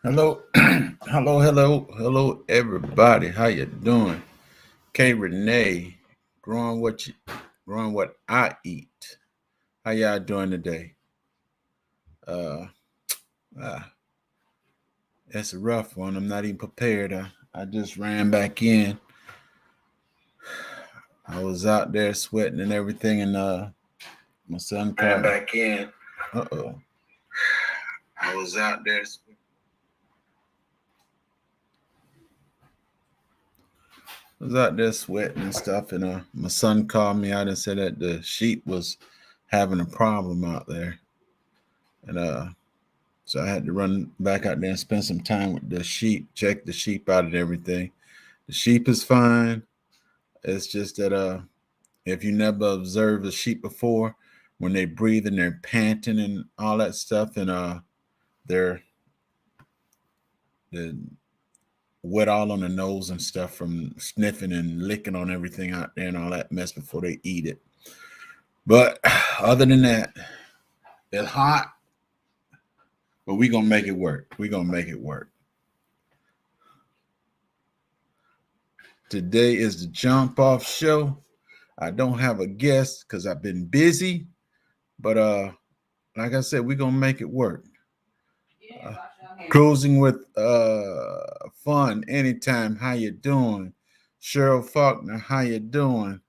Hello, hello, everybody. How you doing? K Renee, growing what you, growing what I eat. How y'all doing today? Uh, ah, that's a rough one. I'm not even prepared. I just ran back in. I was out there sweating and everything, and my son Ran called me. back in. Uh-oh. I was out there. I was out there sweating and stuff, and my son called me out and said that the sheep was having a problem out there, and so I had to run back out there and spend some time with the sheep, check the sheep out and everything. The sheep is fine. It's just that if you never observed a sheep before, when they breathe and they're panting and all that stuff, and they're they wet all on the nose and stuff from sniffing and licking on everything out there and all that mess before they eat it. But other than that, it's hot, but we gonna make it work. We gonna make it work. Today is the jump off show. I don't have a guest because I've been busy, but like I said, we're gonna make it work. Uh, Cruising with fun anytime. How you doing? Cheryl Faulkner, how you doing?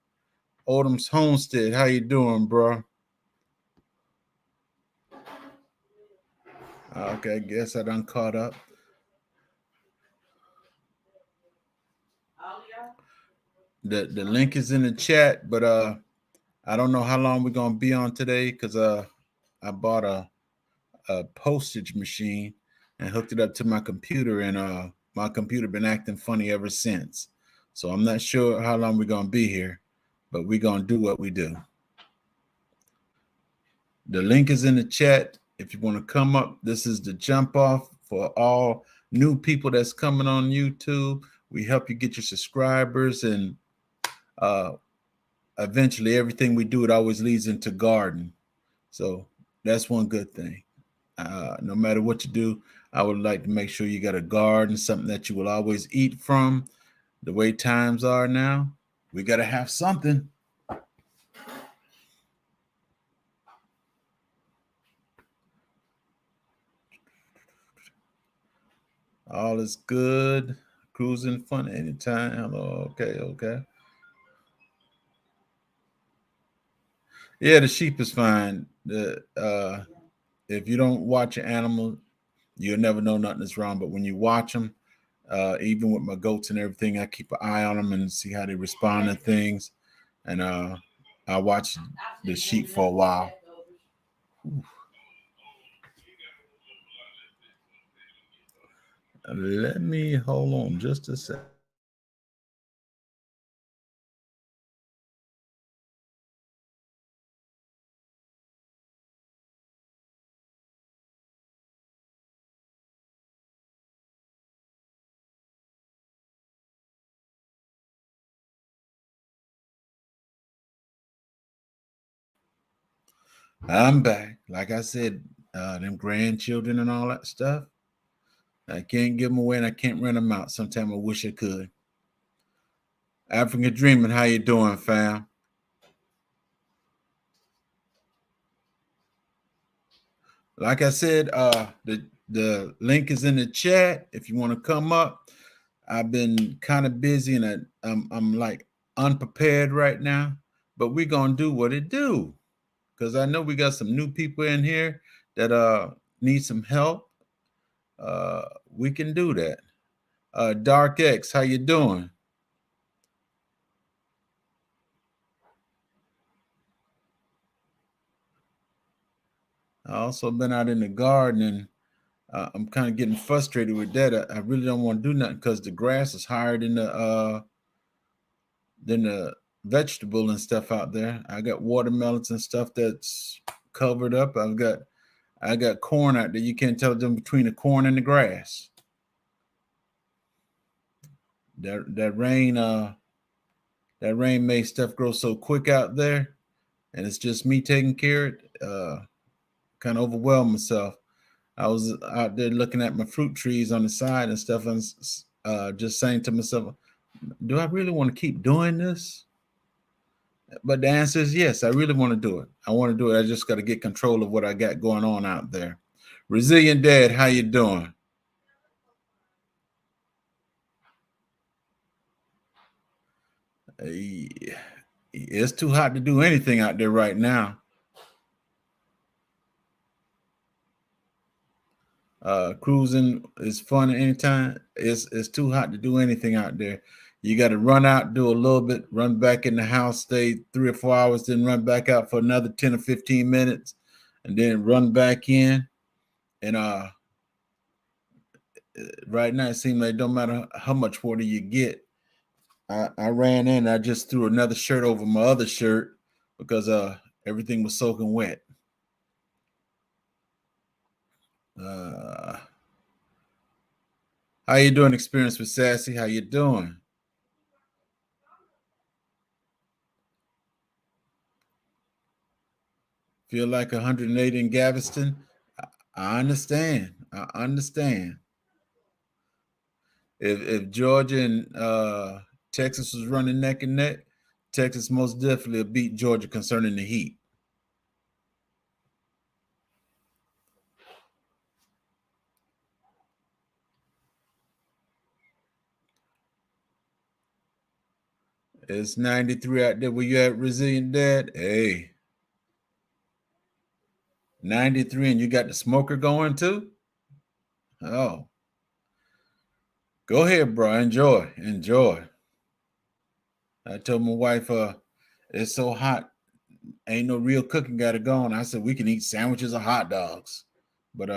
Odom's Homestead, how you doing, bro? Okay, guess I done caught up. The link is in the chat, but I don't know how long we're gonna be on today because I bought a postage machine and hooked it up to my computer, and my computer been acting funny ever since. So I'm not sure how long we're gonna be here, but we're gonna do what we do. The link is in the chat. If you want to come up, this is the jump off for all new people that's coming on YouTube. We help you get your subscribers, and uh, eventually everything we do, it always leads into garden. So that's one good thing. No matter what you do, I would like to make sure you got a garden, something that you will always eat from. The way times are now, we got to have something. All is good. Cruising fun anytime. Hello. Okay. Yeah, the sheep is fine. The if you don't watch an animal, you'll never know nothing is wrong. But when you watch them, even with my goats and everything, I keep an eye on them and see how they respond to things. And I watched the sheep for a while. Let me hold on just a sec. I'm back. Like I said, them grandchildren and all that stuff. I can't give them away and I can't rent them out. Sometimes I wish I could. African Dreaming, how you doing, fam? Like I said, the link is in the chat if you want to come up. I've been kind of busy and I'm like unprepared right now, but we're gonna do what it do because I know we got some new people in here that need some help. Uh, we can do that. Dark X, how you doing? I also been out in the garden and I'm kind of getting frustrated with that. I really don't want to do nothing because the grass is higher than the vegetable and stuff out there. I got watermelons and stuff that's covered up. I got corn out there. You can't tell them between the corn and the grass. That rain made stuff grow so quick out there, and it's just me taking care of it. Kind of overwhelmed myself. I was out there looking at my fruit trees on the side and stuff, and just saying to myself, do I really want to keep doing this? But the answer is yes, I really want to do it. I want to do it. I just got to get control of what I got going on out there. Resilient Dad, how you doing? It's too hot to do anything out there right now. Cruising is fun at any time. It's too hot to do anything out there. You got to run out, do a little bit, run back in the house, stay 3 or 4 hours, then run back out for another 10 or 15 minutes, and then run back in. And right now it seems like it don't matter how much water you get. I ran in, I just threw another shirt over my other shirt because everything was soaking wet. How you doing, Experience with Sassy? How you doing? Feel like 108 in Galveston? I understand. I understand. If Georgia and Texas was running neck and neck, Texas most definitely will beat Georgia concerning the heat. It's 93 out there. Where you at, Resilient Dad? Hey. 93, and you got the smoker going too? Oh. Go ahead, bro. Enjoy. Enjoy. I told my wife, it's so hot. Ain't no real cooking got to go on. I said we can eat sandwiches or hot dogs. But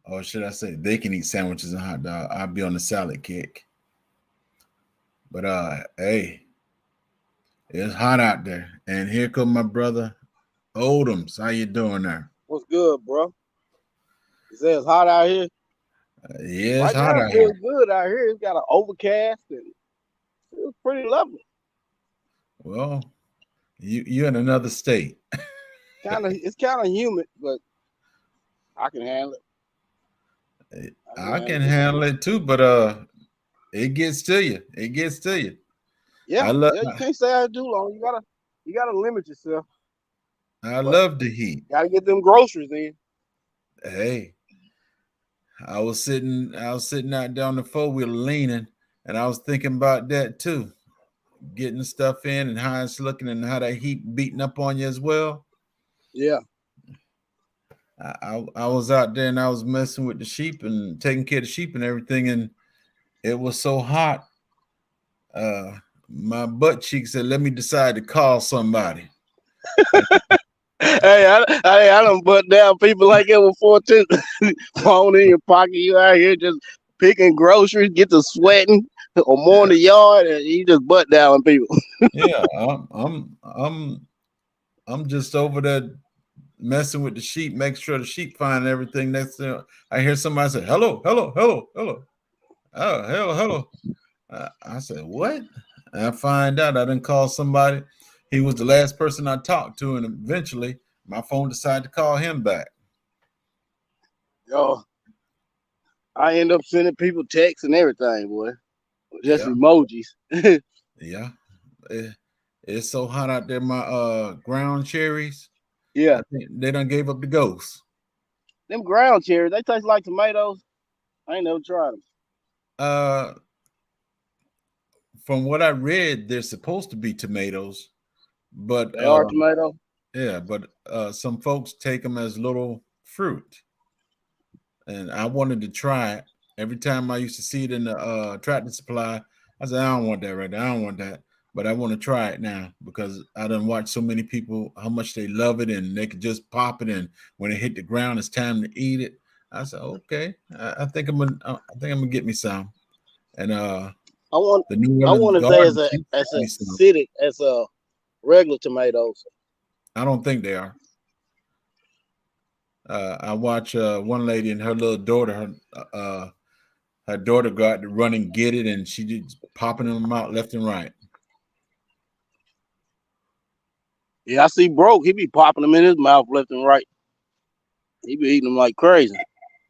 or should I say they can eat sandwiches and hot dog. I'll be on the salad kick. But hey, it's hot out there. And here come my brother Odoms. How you doing there? What's good, bro? You say it's hot out here? Yeah, it's right hot now, out here. It's good out here. It's got an overcast and it's pretty lovely. Well, you're in another state. It's kind of humid, but I can handle it. I can handle it too, but it gets to you. It gets to you. Yeah, you can't stay out too long. You gotta limit yourself. I love the heat. Gotta get them groceries in. Hey, I was sitting out there on the 4-wheeler leaning, and I was thinking about that too. Getting stuff in and how it's looking and how that heat beating up on you as well. Yeah. I was out there and I was messing with the sheep and taking care of the sheep and everything, and it was so hot. My butt cheek said, "Let me decide to call somebody." Hey, I don't butt down people like that before too. Phone in your pocket, you out here just picking groceries, get to sweating or mowing the yard, and you just butt down people. Yeah, I'm just over there messing with the sheep, make sure the sheep find everything. Next thing I hear somebody say, "Hello, hello, hello, hello." Oh, hello. I said, "What?" And I find out I didn't call somebody. He was the last person I talked to, and eventually my phone decided to call him back. Yo, I end up sending people texts and everything, boy. Just emojis. Yeah. It's so hot out there. My ground cherries. Yeah. They done gave up the ghost. Them ground cherries, they taste like tomatoes. I ain't never tried them. From what I read, they're supposed to be tomatoes, but they are tomatoes. Yeah, but some folks take them as little fruit, and I wanted to try it. Every time I used to see it in the Tractor Supply, I said, "I don't want that right there. I don't want that." But I want to try it now because I done watched so many people how much they love it, and they could just pop it, and when it hit the ground, it's time to eat it. I said, "Okay, I think I'm gonna get me some." And I want to say as acidic as regular tomatoes. I don't think they are. I watch one lady and her little daughter. Her daughter go out to run and get it, and she just popping them out left and right. Yeah, I see Broke. He be popping them in his mouth left and right. He be eating them like crazy.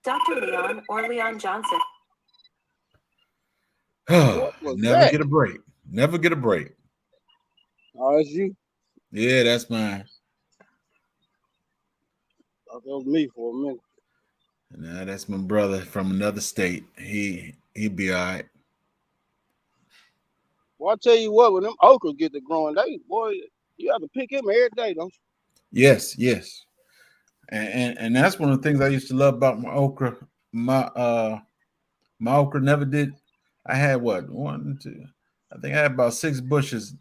Dr. Leon or Leon Johnson. What was Never that? get a break. Never get a break. Oh, that's you. Yeah, that's mine. Thought that was me for a minute. Nah, that's my brother from another state. He'd be all right. Well, I tell you what, when them okras get to growing, you have to pick him every day, don't you? Yes. And that's one of the things I used to love about my okra. My okra never did. I had what? 1, 2. I think I had about 6 bushes.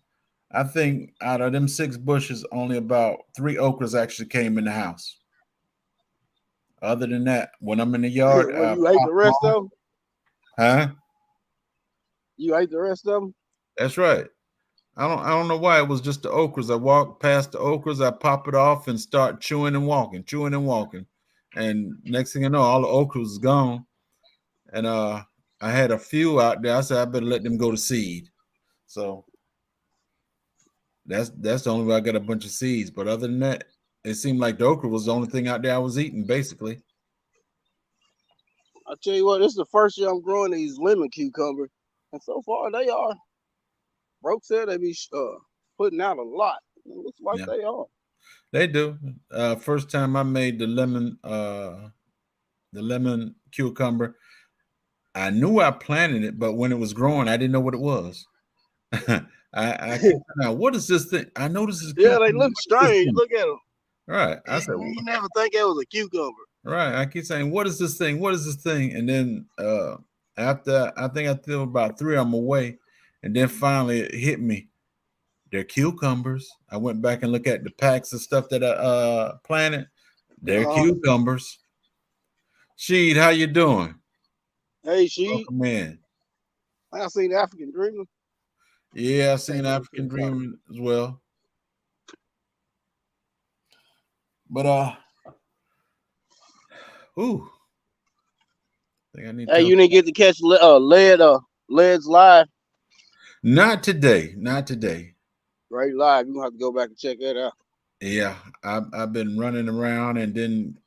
I think out of them 6 bushes, only about 3 okras actually came in the house. Other than that, when I'm in the yard, Well, you ate the rest of them? Huh? You ate the rest of them? That's right. I don't know why it was just the okras. I walk past the okras, I pop it off and start chewing and walking. And next thing you know, all the okras was gone. And I had a few out there. I said I better let them go to seed. So that's the only way I got a bunch of seeds. But other than that, it seemed like the okra was the only thing out there I was eating, basically. I tell you what, this is the first year I'm growing these lemon cucumbers, and so far they are. Broke said they be putting out a lot. It looks like they are. They do. First time I made the lemon cucumber, I knew I planted it, but when it was growing, I didn't know what it was. I kept now, what is this thing? I noticed this. Yeah, they look strange. Look at them. Right. I said, you never think it was a cucumber. Right. I keep saying, what is this thing? What is this thing? And then after I think I threw about 3 of them away, and then finally it hit me. They're cucumbers. I went back and looked at the packs of stuff that I planted. They're cucumbers. Sheed, how you doing? Hey, Sheed. Welcome in. I seen African Dreamer. Yeah, I've seen African Dreamer as well. But I think I need. Hey, you didn't get to catch Led's live. Not today. Right, live. You gonna have to go back and check that out. Yeah, I've been running around and then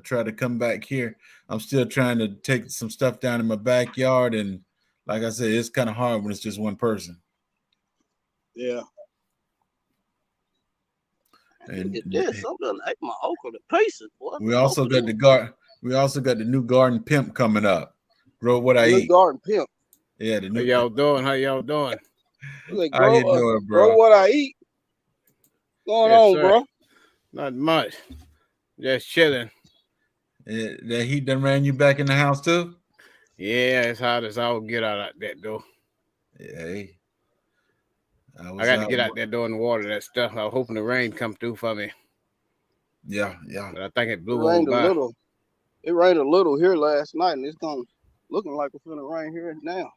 try to come back here. I'm still trying to take some stuff down in my backyard, and like I said, it's kind of hard when it's just one person. Yeah. And look at this. I'm gonna ate my okra to pieces, boy. We also got the new garden pimp coming up. Grow what I eat. Garden pimp. Yeah, the new. How y'all doing? Like, how you doing, bro? Grow what I eat. What's going on, sir. bro? Not much. Just chilling. That heat done ran you back in the house too? Yeah, it's hot as all get out like that though. Yeah. I got to get out there doing the water, that stuff. I was hoping the rain come through for me. Yeah. But I think it blew It rained over a little. It rained a little here last night, and it's looking like it's gonna rain here now.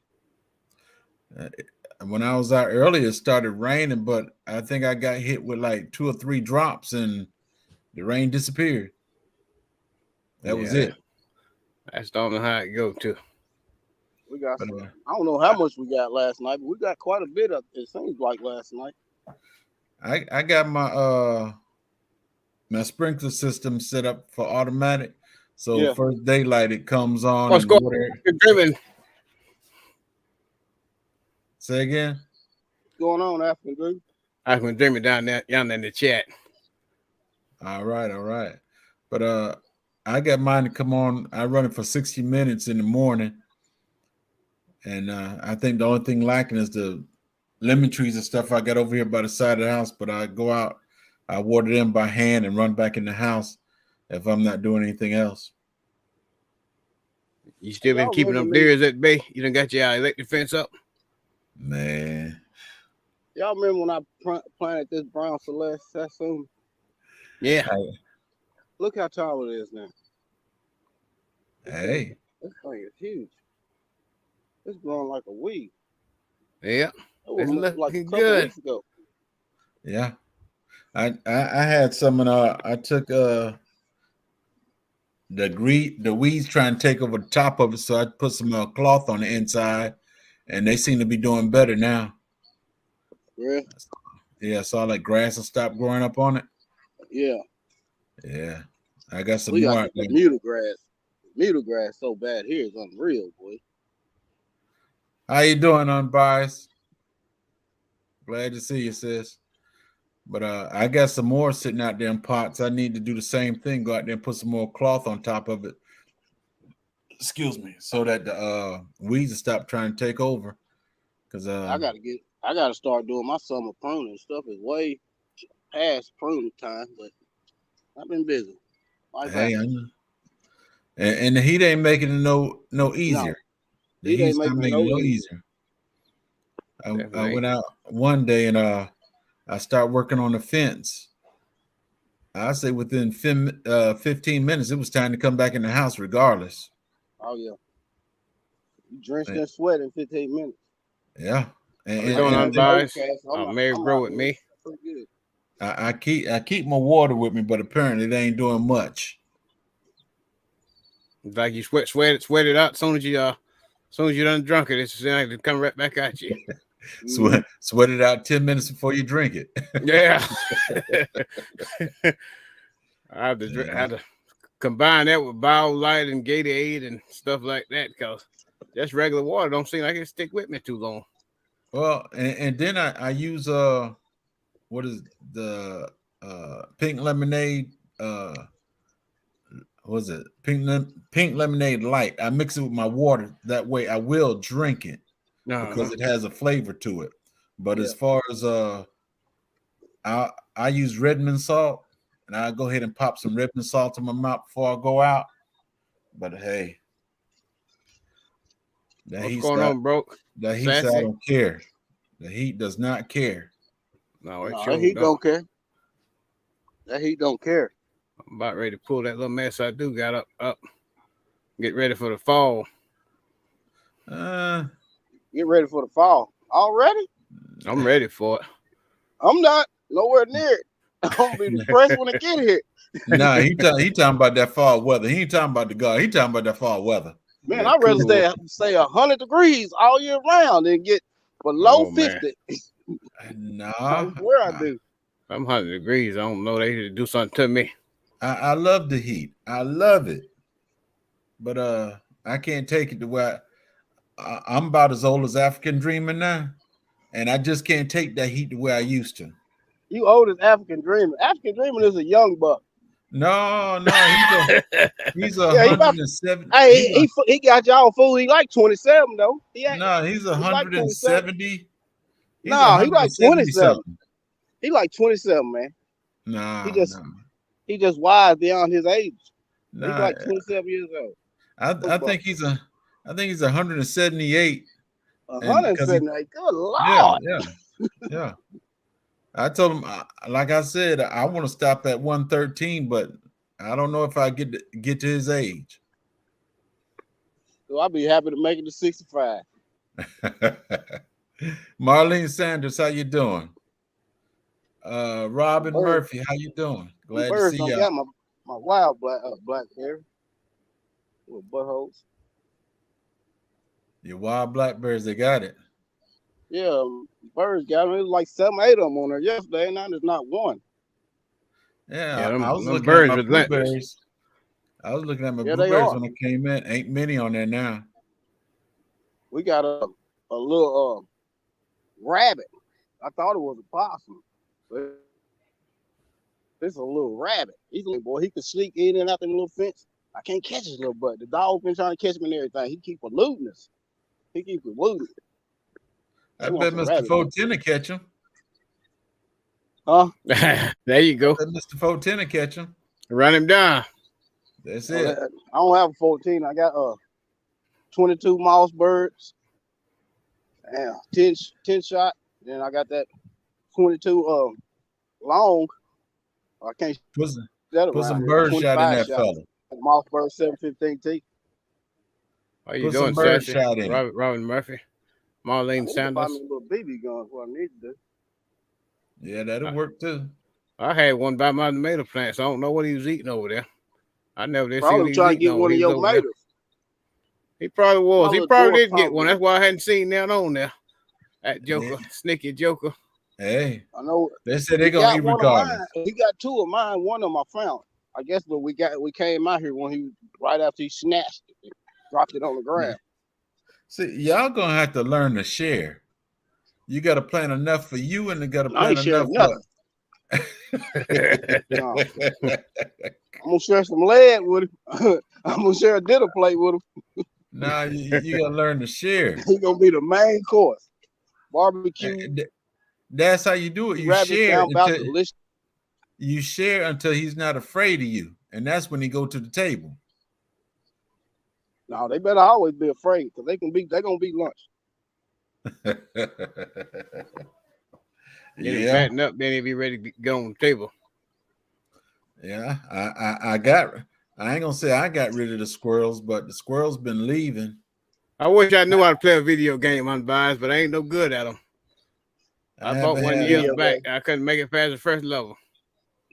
When I was out earlier, it started raining, but I think I got hit with like 2 or 3 drops, and the rain disappeared. That was it. That's don't know how it go too. We got I don't know how much we got last night, but we got quite a bit of it seems like last night. I got my my sprinkler system set up for automatic. So first daylight it comes on. What's going on? Say again. What's going on, African Dream? African Dreamer down in the chat. All right. But I got mine to come on. I run it for 60 minutes in the morning. And I think the only thing lacking is the lemon trees and stuff I got over here by the side of the house. But I go out, I water them by hand and run back in the house if I'm not doing anything else. You still been keeping them deers at bay? You done got your electric fence up? Man. Y'all remember when I planted this brown Celeste Sassoon? Yeah. Look how tall it is now. Hey. This thing is huge. It's growing like a weed. Yeah. It was like a couple weeks ago. Yeah. I had some I took the weeds trying to take over the top of it, so I put some cloth on the inside, and they seem to be doing better now. Really? Yeah, I saw like grass will stop growing up on it. Yeah. Yeah. I got some We more got out the there. Bermuda grass. Bermuda grass so bad here is unreal, boy. How you doing, Unbiased? Glad to see you, sis. But I got some more sitting out there in pots. I need to do the same thing. Go out there and put some more cloth on top of it. Excuse me, so that the weeds will stop trying to take over. Cause I gotta start doing my summer pruning. Stuff is way past pruning time, but I've been busy. hey, I know. And the heat ain't making it no easier. The heat ain't heat's not making it making it no no easier. easier. I went out one day and I started working on the fence. I say within 15 minutes, it was time to come back in the house regardless. Oh yeah, you drenched in sweat in 15 minutes. Yeah, and doing Unbiased. Mary I'm grow with me. Good. I keep my water with me, but apparently they ain't doing much. It's like you sweat it out. As soon as you done drunk it, it's like to come right back at you. Sweat it out 10 minutes before you drink it. Yeah. I had to combine that with BioLite and Gatorade and stuff like that because just regular water don't seem like it stick with me too long. Well, and then I use what is the pink lemonade was it pink lemonade light? I mix it with my water, that way I will drink it because it has a flavor to it. But as far as I use Redmond salt, and I go ahead and pop some Redmond salt in my mouth before I go out. But hey, what's going on, bro? The heat said I don't care. The heat does not care. No, that heat don't care. That heat don't care. I'm about ready to pull that little mess I do got up. Get ready for the fall. Get ready for the fall. Already? I'm ready for it. I'm not. Nowhere near it. I'm gonna be depressed when I get here. Nah, he talking about that fall weather. He ain't talking about the God. He talking about that fall weather. Man, I'd rather stay 100 degrees all year round than get below 50. No, where I do. I'm 100 degrees. I don't know. They do something to me. I love the heat. I love it, but I can't take it to where I'm about as old as African Dreamer now, and I just can't take that heat the way I used to. You old as African Dreamer. African Dreamer is a young buck. No, he's 170. Hey, he got y'all fool. He like 27 though. He's 170. No, he like 27. He like 27, man. No, he just wise beyond his age. Nah, he's like 27 years old. I think he's 178. 178. Good Lord. Yeah. I told him, like I said, I want to stop at 113, but I don't know if I get to his age. So I'll be happy to make it to 65. Marlene Sanders, how you doing? Robin Murphy, how you doing? Glad to see you. I got my wild blackberry with buttholes. Your wild blackberries, they got it. Yeah, birds got them. It was like 7, 8 of them on there yesterday, and now there's not one. Yeah, I was looking at my blueberries. I was looking at my blueberries when I came in. Ain't many on there now. We got a little rabbit. I thought it was a possum, but it's a little rabbit. He's a little boy. He can sneak in and out the little fence. I can't catch his little butt. The dog been trying to catch him and everything. He keep eluding us. He keep eluding. I bet Mr. Fotina catch him. Huh? There you go. I bet Mr. Fotina catch him. Run him down. That's it. I don't have a 14. I got 22 mouse birds. Damn, 10 shot. Then I got that 22 long. I can't put some bird shot in that fella. Mouse bird 715T. How you doing, bird shot in Robin Murphy? Marlene Sanders. Buy me a little BB gun. What I need to do. Yeah, that'll work too. I had one by my tomato plants. I don't know what he was eating over there. I never did see what he was eating. Trying to get one of your tomatoes. He probably was. He probably did get one. That's why I hadn't seen that on there. That Joker, Sneaky Joker. Hey, I know. They said they're gonna eat regardless. He got 2 of mine. One of them I found. I guess when we came out here when he right after he snatched it, and dropped it on the ground. See, y'all gonna have to learn to share. You got to plan enough for you, and you got to I ain't plan sharing enough nothing. for. No. I'm gonna share some lead with him. I'm gonna share a dinner plate with him. Nah, you got to learn to share. He's gonna be the main course. Barbecue. That's how you do it. You rabbit share sound about until delicious. you share until he's not afraid of you, and that's when he go to the table. No, they better always be afraid because they're gonna be lunch. Then he Yeah, fatten up, then he'll be ready to get on the table. yeah. I ain't gonna say I got rid of the squirrels, but the squirrels been leaving. I wish I knew how to play a video game unbiased, but I ain't no good at them. I bought haven't one had years video back. game. I couldn't make it past the first level.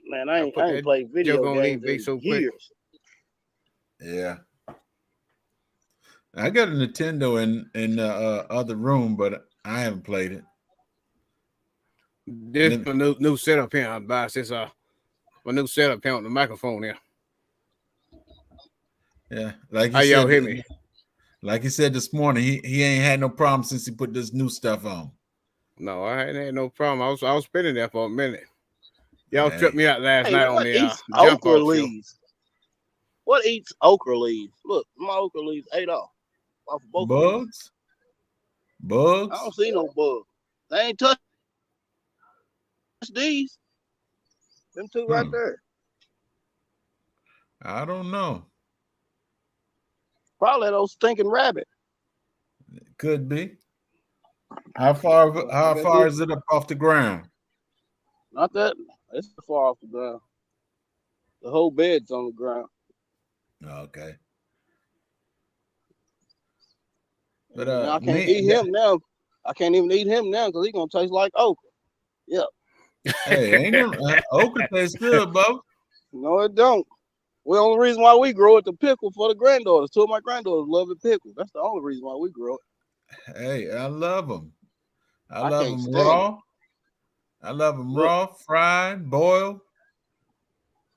Man, I ain't put that played joke video on games eBay in so quick. years. Yeah, I got a Nintendo in the other room, but I haven't played it. This is my new setup here. Unbiased. This my new setup here on the microphone here. Yeah, like How you y'all said, hear me? like he said this morning, he ain't had no problem since he put this new stuff on. No, I ain't had no problem. I was spinning there for a minute. Y'all Hey. tripped me out last Hey, night on what the eats jump okra off show. leaves? What eats okra leaves? Look, my okra leaves ate off of both of these. Bugs? Bugs? I don't see no bugs. They ain't touched these. Them two right there. I don't know. Probably those stinking rabbit. Could be. How far is it up off the ground? Not that. It's far off the ground. The whole bed's on the ground. Okay. But Now I can't eat him now. I can't even eat him now because he's gonna taste like okra. Yeah. Hey, ain't no, okra tastes good, Bo. No, it don't. Well, the only reason why we grow it to pickle for the granddaughters. Two of my granddaughters love it pickle. That's the only reason why we grow it. Hey, I love them. I I love can't them stand raw. I love them Look. raw, fried, boiled.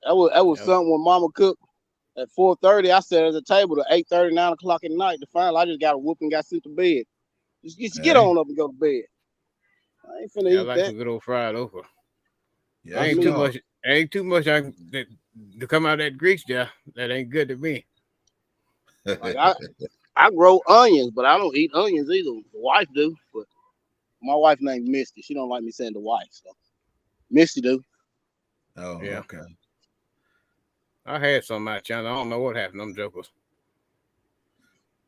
That was Yep. something when Mama cooked at 4:30. I sat at the table to 8:30, 9 o'clock at night. To finally, I just got a whoop and got sent to bed. Just get Hey. on up and go to bed. I ain't finna Yeah, I eat like that. some good old fried okra. Yeah, ain't me too too. much. Ain't too much to come out of that grease there. That ain't good to me. Like I grow onions, but I don't eat onions either. The wife do, but my wife named Misty. She don't like me saying the wife, so Misty do. Oh, Yeah. okay. I had some out China. I don't know what happened to them jokers.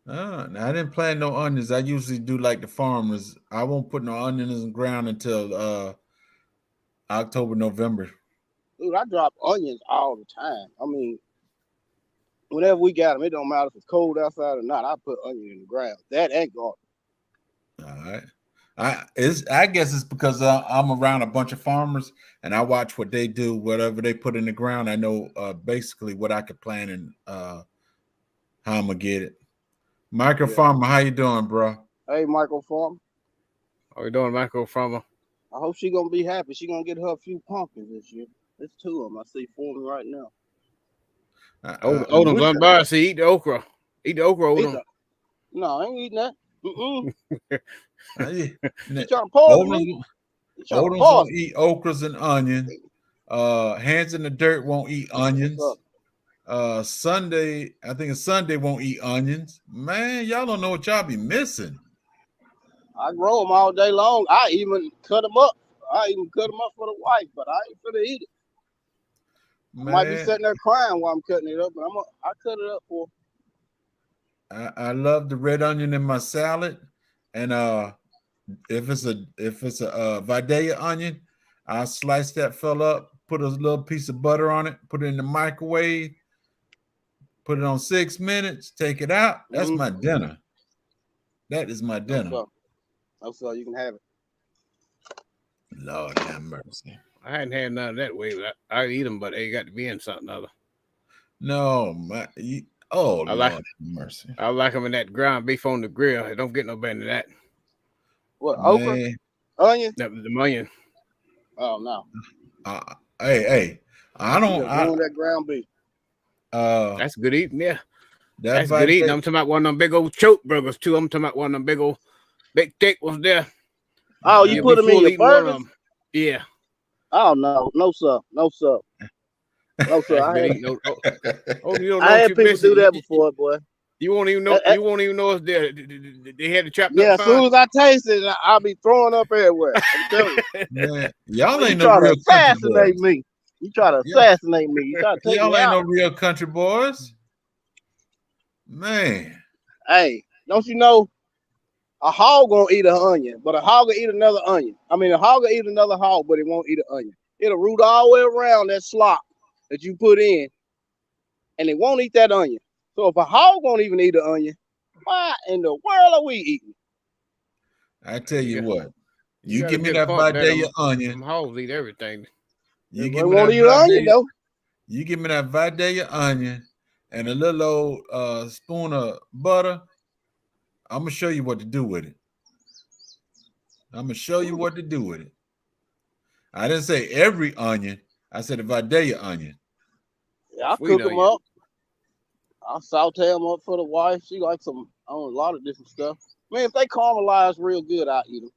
Now I didn't plant no onions. I usually do like the farmers. I won't put no onions in the ground until October, November. Dude, I drop onions all the time. I mean, whenever we got them, it don't matter if it's cold outside or not. I put onion in the ground. That and garlic. All right. I guess it's because I'm around a bunch of farmers and I watch what they do, whatever they put in the ground. I know basically what I could plant and how I'm gonna get it. Micro Farmer, how you doing, bro? Hey, Michael Farmer. Are we doing micro farmer? I hope she gonna be happy. She gonna get her a few pumpkins this year. There's two of them I see forming right now. Odom's unbiased. Eat the okra. Eat the okra, Odom. No, I ain't eating that. You Yeah. trying to pause me? Odom's won't eat okras and onions. Hands in the dirt won't eat onions. Sunday, I think it's Sunday, won't eat onions. Man, y'all don't know what y'all be missing. I grow them all day long. I even cut them up. I even cut them up for the wife, but I ain't finna eat it. Man, I might be sitting there crying while I'm cutting it up, but I cut it up for. I love the red onion in my salad, and if it's a Vidalia onion, I slice that fella up, put a little piece of butter on it, put it in the microwave, put it on 6 minutes, take it out. That's my dinner. That is my dinner. So you can have it. Lord have mercy. I hadn't had none of that way, but I eat them, but they got to be in something other. No, Lord have mercy. I like them in that ground beef on the grill. I don't get no better than that. What, okra? Onion? The onion. Oh, no. Hey, I don't. Just doing that ground beef. That's good eating. Yeah, That that's good eating. Vide- I'm talking about one of them big old choke burgers too. I'm talking about one of them big old, big thick ones there. Oh, you You'll put be them in full your eating one of burgers? them. Yeah, Oh no, no sir, no sir, no sir. that's I good had, eating. Oh, you don't know I what had you're people missing. do that before, boy. You won't even know. You won't even know it's there. They had to trap Yeah, up as soon fine. as I taste it, I'll be throwing up everywhere. I'm telling you. Man, y'all You ain't no try to real country assassinate boys. me. You try to Yeah. assassinate me. You try to take Y'all me ain't out. no real country boys. Man, Hey, don't you know a hog gonna eat an onion, but a hog will eat another onion. I mean, a hog will eat another hog, but it won't eat an onion. It'll root all the way around that slop that you put in, and it won't eat that onion. So if a hog won't even eat an onion, why in the world are we eating? I tell you Yeah. what, You you got a give me good that point there. Vidalia Them onion. hogs eat everything. You They give me won't that eat an onion Vidalia. though. You give me that Vidalia onion and a little old spoon of butter. I'm gonna show you what to do with it. I'm gonna show you what to do with it. I didn't say every onion. I said a Vidalia onion. Yeah, I'll Sweet cook them onion. up. I'll saute them up for the wife. She likes them on a lot of different stuff. I mean, if they caramelize real good, I'll eat them.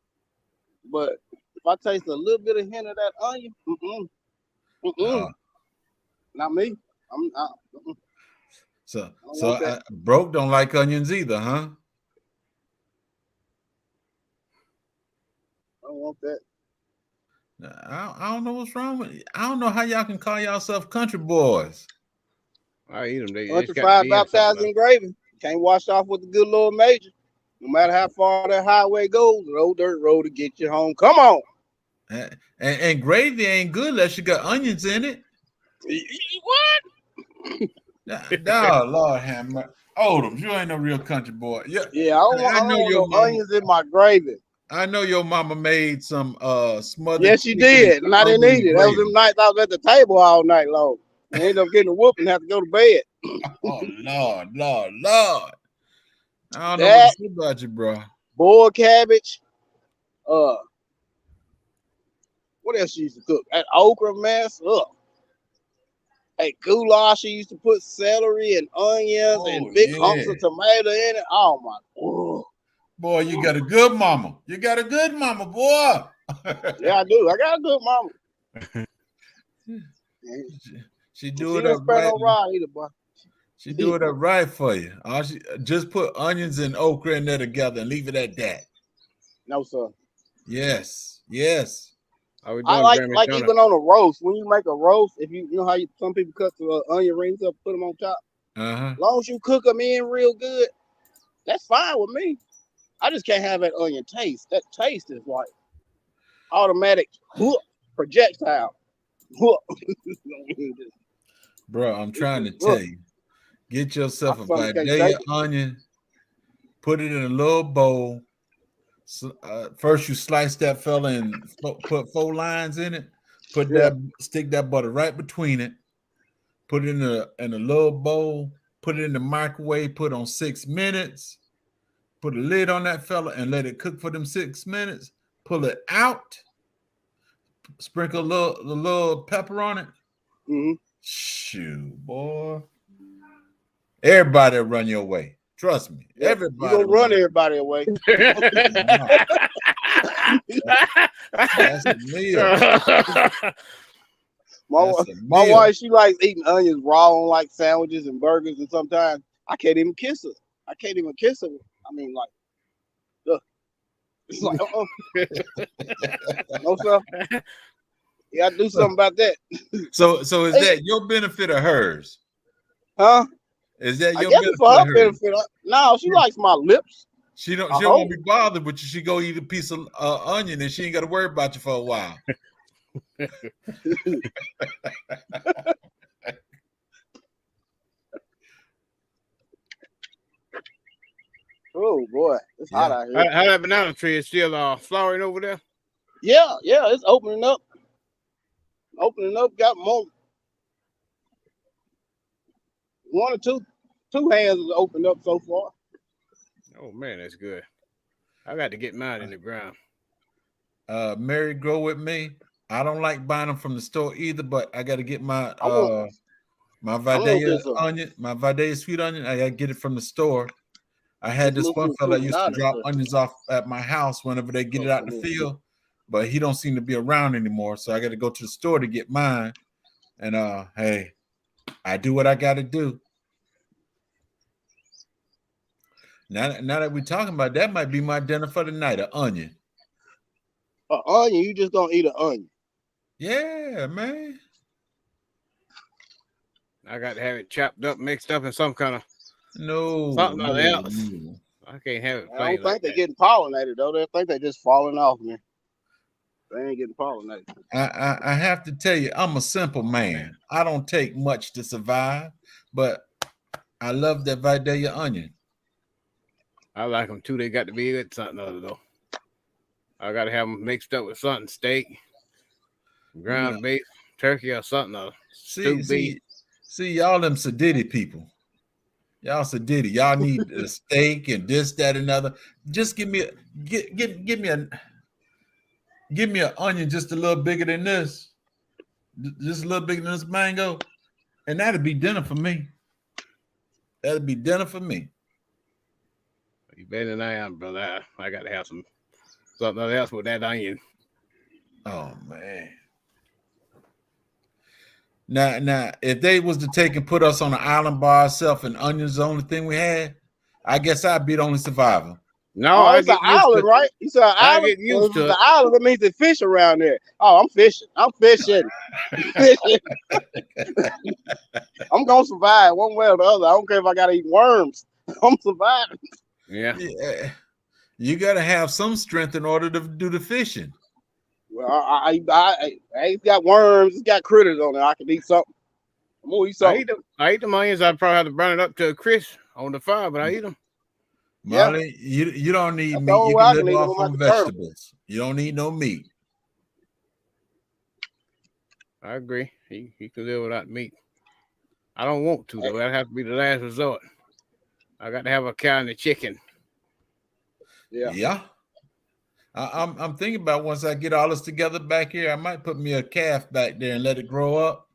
But if I taste a little bit of hint of that onion, Uh, not me. I'm not. so don't so want that. Broke don't like onions either, huh? I don't want that. I don't know what's wrong with you. I don't know how y'all can call yourself country boys. I eat them. They Country just got fried to be in something. baptized in gravy. Can't wash off with the good Lord Major. No matter how far that highway goes, the old dirt road to get you home. Come on. And gravy ain't good unless you got onions in it. What? No, Lord have mercy. Oldham, you ain't no real country boy. Yeah, Yeah, I don't I know want your no mama. onions in my gravy. I know your mama made some smothered. Yes, she chicken did, and I didn't onion eat it. That was gravy. them nights I was at the table all night long. I ended up getting a whooping and have to go to bed. Oh Lord. I don't know That what to say about you, bro. boiled cabbage. What else she used to cook? That okra mess. Hey, goulash. She used to put celery and onions and big humps of tomato in it. Oh my. Oh. Boy, you got a good mama. You got a good mama, boy. Yeah, I do. I got a good mama. She do She it don't up spare right. no rye either, boy. She do it up right for you. She just put onions and okra in there together and leave it at that. No, sir. Yes. How we doing, I like Grammy Turner? even on a roast. When you make a roast, if you know how some people cut the onion rings up, put them on top. Uh-huh. As long as you cook them in real good, that's fine with me. I just can't have that onion taste. That taste is like automatic projectile. Bro, I'm trying to tell you. Get yourself a Vidalia onion, put it in a little bowl. First, you slice that fella and put 4 lines in it. Stick that butter right between it. Put it in a little bowl. Put it in the microwave. Put on 6 minutes. Put a lid on that fella and let it cook for them 6 minutes. Pull it out. Sprinkle a little pepper on it. Mm-hmm. Shoot, boy. Everybody will run your way. Trust me. Yeah, Everybody. You gonna run everybody away. That's a meal. My wife, she likes eating onions raw on like sandwiches and burgers, and sometimes I can't even kiss her. I mean, like, look. It's like, no, sir. You gotta do something about that. So is that your benefit or hers? Huh? Is that I your guess benefit? for her benefit. No, she likes my lips. She won't be bothered with you. She go eat a piece of onion and she ain't got to worry about you for a while. Oh boy, it's hot out here. How that banana tree is still flowering over there? Yeah, it's opening up. Got more. 1 or 2 hands is opened up so far. Oh man, that's good. I got to get mine in the ground. Mary, grow with me. I don't like buying them from the store either, but I got to get my I want, my I want Vidalia this. onion, my Vidalia sweet onion. I got to get it from the store. I had This this one little fella fruit used to banana drop stuff. onions off at my house whenever they get it out the field, but he don't seem to be around anymore. So I got to go to the store to get mine. And hey, I do what I got to do. Now that we're talking about that, might be my dinner for the night, an onion. An onion, you just gonna eat an onion. Yeah, man. I got to have it chopped up, mixed up in some kind of No, something else. no. I can't have it I don't plain think like they're that. getting pollinated though. They think they're just falling off, man. They ain't getting pollinated. I have to tell you, I'm a simple man. I don't take much to survive, but I love that Vidalia onion. I like them too. They got to be with something other though. I got to have them mixed up with something, steak, ground beef, turkey, or something other. See, y'all them sedity people. Y'all sedity. Y'all need a steak and this, that, and other. Just give me an onion just a little bigger than this, just a little bigger than this mango, and that'd be dinner for me. That'd be dinner for me. You better than I am, brother. I got to have something else with that onion. Oh man. Now, if they was to take and put us on an island by ourselves and onions the only thing we had, I guess I'd be the only survivor. No, it's an island, right? You said an island. get used to the it. island. That means they fish around there. Oh, I'm fishing. I'm fishing. Fishing. I'm gonna survive one way or the other. I don't care if I gotta eat worms. I'm surviving. Yeah. You got to have some strength in order to do the fishing. Well, I it's got worms. It's got critters on it. I can eat something. I'm gonna eat something. I eat the onions. I'd probably have to burn it up to a crisp on the fire, but I eat them. Molly, you don't need That's meat. the only You way I can can live eat off them. on I'm at the turnip. vegetables. You don't need no meat. I agree. He can live without meat. I don't want to though. That'd have to be the last resort. I got to have a cow and a chicken. Yeah. I'm thinking about once I get all this together back here, I might put me a calf back there and let it grow up.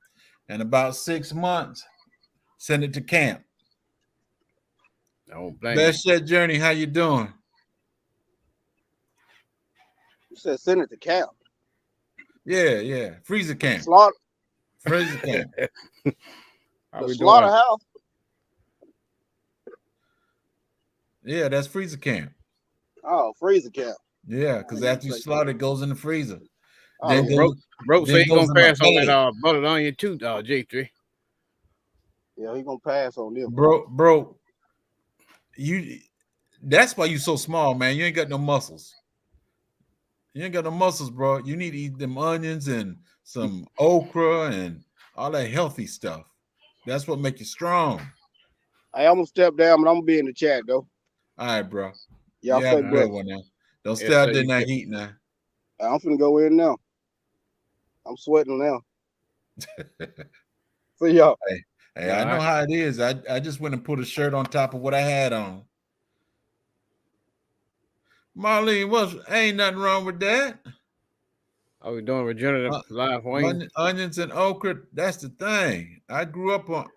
And about 6 months, send it to camp. I don't blame Best Shed Journey, how you doing? You said send it to camp. Yeah. Freezer camp. Slaughter. Freezer camp. The slaughterhouse. Yeah, that's freezer camp. Oh, freezer camp. Yeah, because after you slaughter, it goes in the freezer. Oh, Then Bro, say he goes gonna in my pass on bag. that buttered onion too, J3. yeah, he gonna pass on them. Bro, that's why you so small, man. You ain't got no muscles. You ain't got no muscles, bro. You need to eat them onions and some okra and all that healthy stuff. That's what make you strong. Hey, I'm gonna step down, but I'm gonna be in the chat though. All right, bro. Y'all You stay have a good blessed. one now. Don't Yes, stay out sir, there in you that too. heat now. I'm finna go in now. I'm sweating now. See y'all. Hey, I know how it is. I just went and put a shirt on top of what I had on. Marlene, ain't nothing wrong with that. Are we doing regenerative live wings? Onions and okra, that's the thing. I grew up on,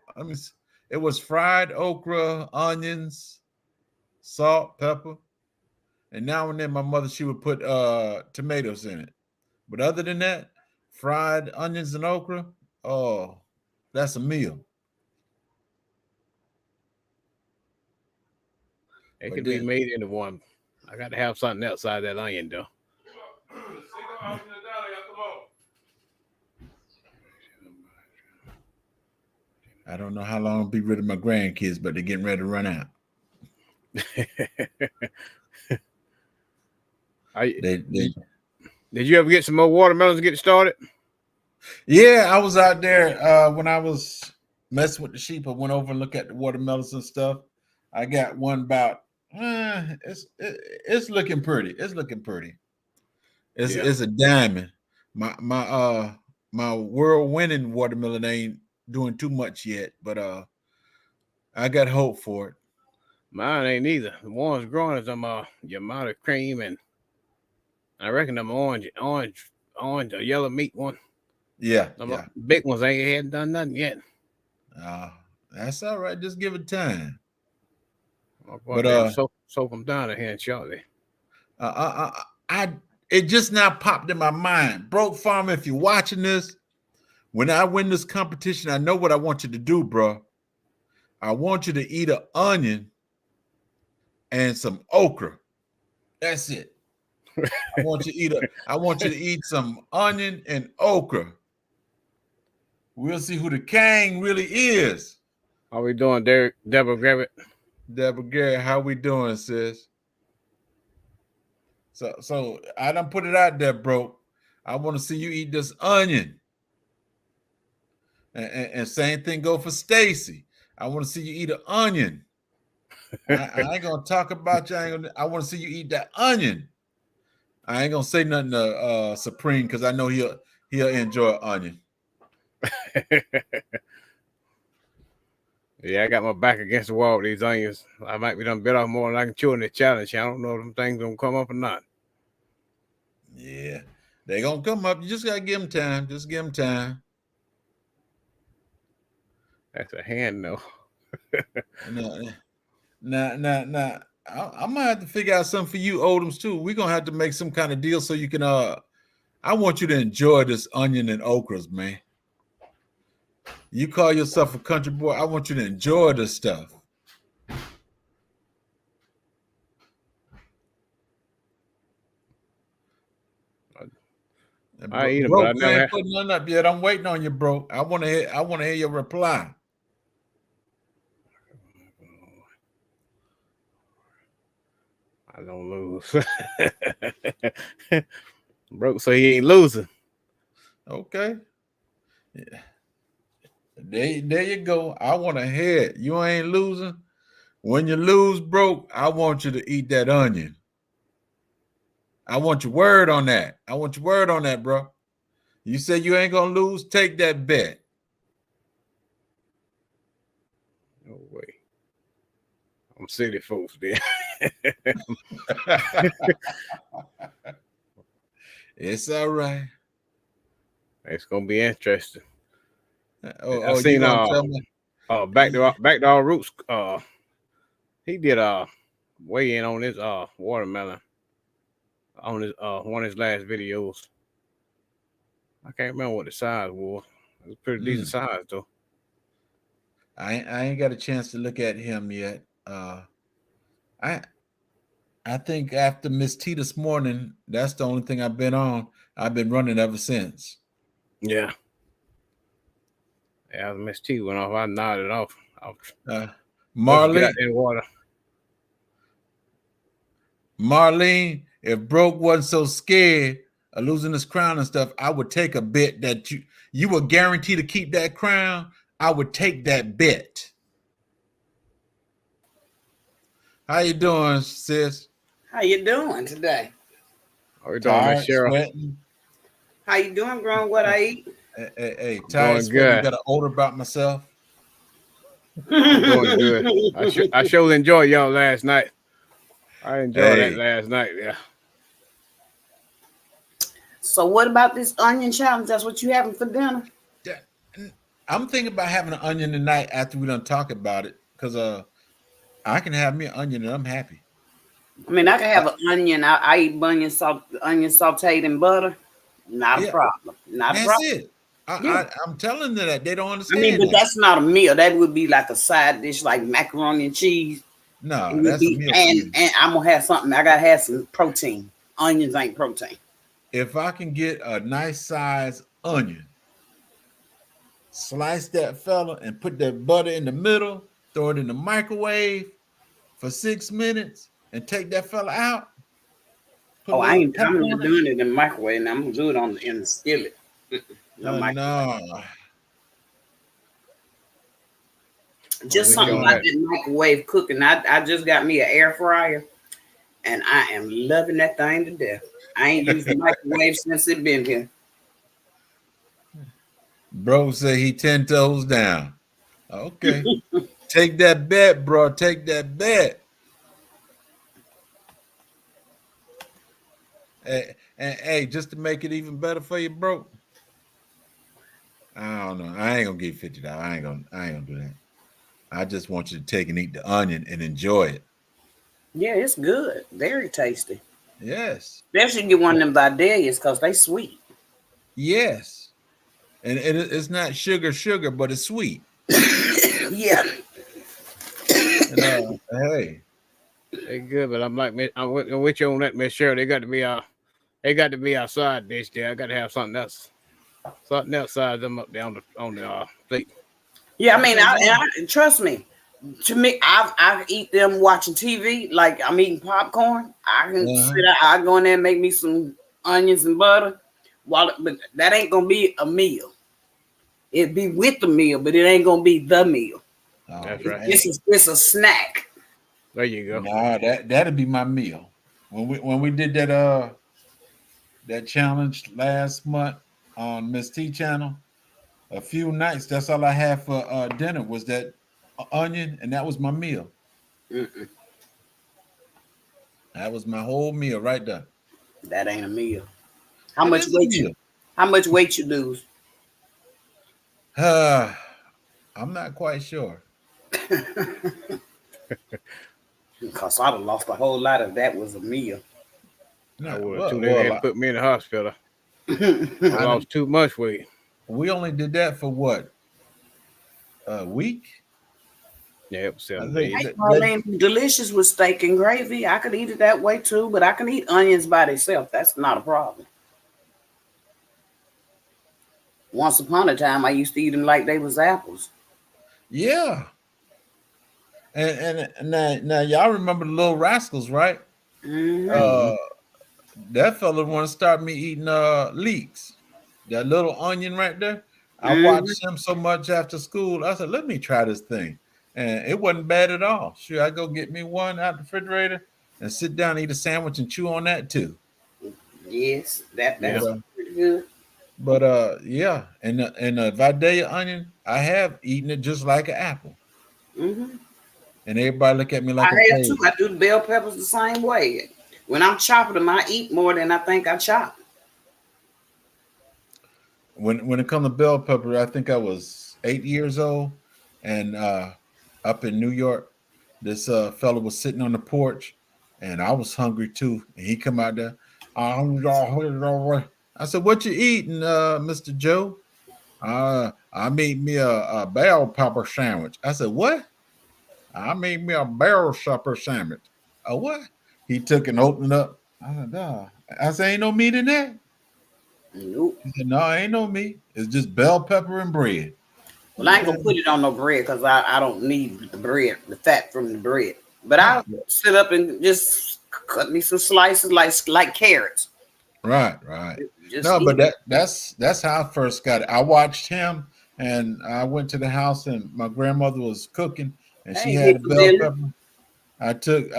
it was fried okra, onions, salt, pepper. And now and then my mother, she would put tomatoes in it. But other than that, fried onions and okra, oh, that's a meal. It could be made into one. I got to have something outside that onion though. I don't know how long I'll be rid of my grandkids, but they're getting ready to run out. Did you ever get some more watermelons to get started? Yeah, I was out there when I was messing with the sheep. I went over and looked at the watermelons and stuff. I got one about it's looking pretty. It's looking pretty. It's a diamond. My world winning watermelon ain't doing too much yet, but I got hope for it. Mine ain't either. The ones growing is Yamato cream, and I reckon them orange orange or yellow meat one. Yeah, Them yeah. big ones ain't done nothing yet. That's all right. Just give it time. But soak them down in here shortly. It just now popped in my mind. Broke Farmer, if you're watching this, when I win this competition, I know what I want you to do, bro. I want you to eat an onion and some okra. That's it. I want you to eat some onion and okra. We'll see who the king really is. How we doing, Derek? Deborah Gravitt? Deborah Garrett, how we doing, sis? So I done put it out there, bro. I want to see you eat this onion. And same thing go for Stacy. I want to see you eat an onion. I ain't gonna talk about you. I want to see you eat that onion. I ain't gonna say nothing to Supreme because I know he'll enjoy onion. Yeah, I got my back against the wall with these onions. I might be done bit off more than I can chew in the challenge. I don't know if them things gonna come up or not. Yeah, they gonna come up. You just gotta give them time. Just give them time. That's a hand, though. Now, I'm gonna have to figure out something for you, Odoms, too. We're gonna have to make some kind of deal so you can I want you to enjoy this onion and okras, man. You call yourself a country boy. I want you to enjoy this stuff. I eat them, bro, but I never ain't putting none up yet. I'm waiting on you, bro. I want to hear your reply. I don't lose. Broke, so he ain't losing. Okay. Yeah. There you go. I want to hear it. You ain't losing. When you lose, broke, I want you to eat that onion. I want your word on that. I want your word on that, bro. You say you ain't gonna lose, take that bet. No way. I'm city folks, there. It's all right. It's gonna be interesting. I seen back to our roots. He did weigh in on his watermelon on his one of his last videos. I can't remember what the size was. It was a pretty decent size though. I ain't got a chance to look at him yet. I think after Miss T this morning, that's the only thing I've been on. I've been running ever since. Yeah. Yeah, Miss T went off. I nodded off. Marlene, get out in water. Marlene, if Broke wasn't so scared of losing his crown and stuff, I would take a bet that you were guaranteed to keep that crown. I would take that bet. How you doing, sis? How you doing today? How you doing, Miss Cheryl? Sweating. How you doing, growing what I eat? Hey, tired, sweating. Good. You got an odor about myself. I'm doing good. I sure enjoyed y'all last night. I enjoyed that last night, yeah. So what about this onion challenge? That's what you having for dinner? Yeah, I'm thinking about having an onion tonight after we done talk about it, because I can have me an onion and I'm happy. I mean, I can have an onion. I eat onion sauteed in butter. Not a problem. Not a problem. That's it. I'm telling them that they don't understand. I mean, but that's not a meal. That would be like a side dish, like macaroni and cheese. No, that's a meal. And I'm gonna have something. I gotta have some protein. Onions ain't protein. If I can get a nice size onion, slice that fella and put that butter in the middle, throw it in the microwave for 6 minutes, and take that fella out. Oh, I'm not doing it in the microwave, and I'm gonna do it in the skillet. No. Just something like that microwave cooking. I just got me an air fryer, and I am loving that thing to death. I ain't used the microwave since it been here. Bro say he 10 toes down. Okay. Take that bet, bro. Take that bet. And hey, just to make it even better for you, bro. I don't know. I ain't gonna give you $50. I ain't gonna do that. I just want you to take and eat the onion and enjoy it. Yeah, it's good. Very tasty. Yes. Especially get one of them Vidalias because they sweet. Yes. And it's not sugar, but it's sweet. Yeah. And, hey. They good, but I'm with you on that, Miss Cheryl. They got to be our side dish there. I got to have something else size them up there on the plate. Yeah, I mean, I trust me. To me, I eat them watching TV like I'm eating popcorn. I can sit out, I go in there and make me some onions and butter. But that ain't gonna be a meal. It'd be with the meal, but it ain't gonna be the meal. Oh, that's right. It's a snack. There you go. Nah, that'd be my meal. When we did that challenge last month on Miss T channel, a few nights, that's all I had for dinner was that onion, and that was my meal. Mm-mm. That was my whole meal right there. That ain't a meal. How much weight you lose? I'm not quite sure. Because I'd have lost a whole lot if that was a meal. I would have tuned in and put me in the hospital. I lost too much weight. We only did that for what? A week? Yeah, it was 7 days. Delicious with steak and gravy. I could eat it that way too, but I can eat onions by themselves. That's not a problem. Once upon a time, I used to eat them like they was apples. Yeah. And now y'all remember the Little Rascals, right? Mm-hmm. That fella want to start me eating leeks. That little onion right there. I watched him so much after school. I said, let me try this thing. And it wasn't bad at all. Sure, I go get me one out the refrigerator and sit down and eat a sandwich and chew on that too. Yes, that's pretty good. But yeah, and the Vidalia onion, I have eaten it just like an apple. Mm-hmm. And everybody look at me like I have too. I do the bell peppers the same way. When I'm chopping them, I eat more than I think I chop. When it comes to bell pepper, I think I was 8 years old, and up in New York, this fellow was sitting on the porch, and I was hungry too. And he come out there. I said, "What you eating, Mr. Joe?" I made me a bell pepper sandwich. I said, "What?" I made me a bell pepper sandwich. A what? He took and opened up. I said, "Duh." I said, "Ain't no meat in that." Nope. He said, "No, ain't no meat. It's just bell pepper and bread." Well, I ain't gonna put it on no bread because I don't need the bread, the fat from the bread. But I'll sit up and just cut me some slices like carrots. Right. No, but that's how I first got it. I watched him, and I went to the house, and my grandmother was cooking, and she had a bell pepper. I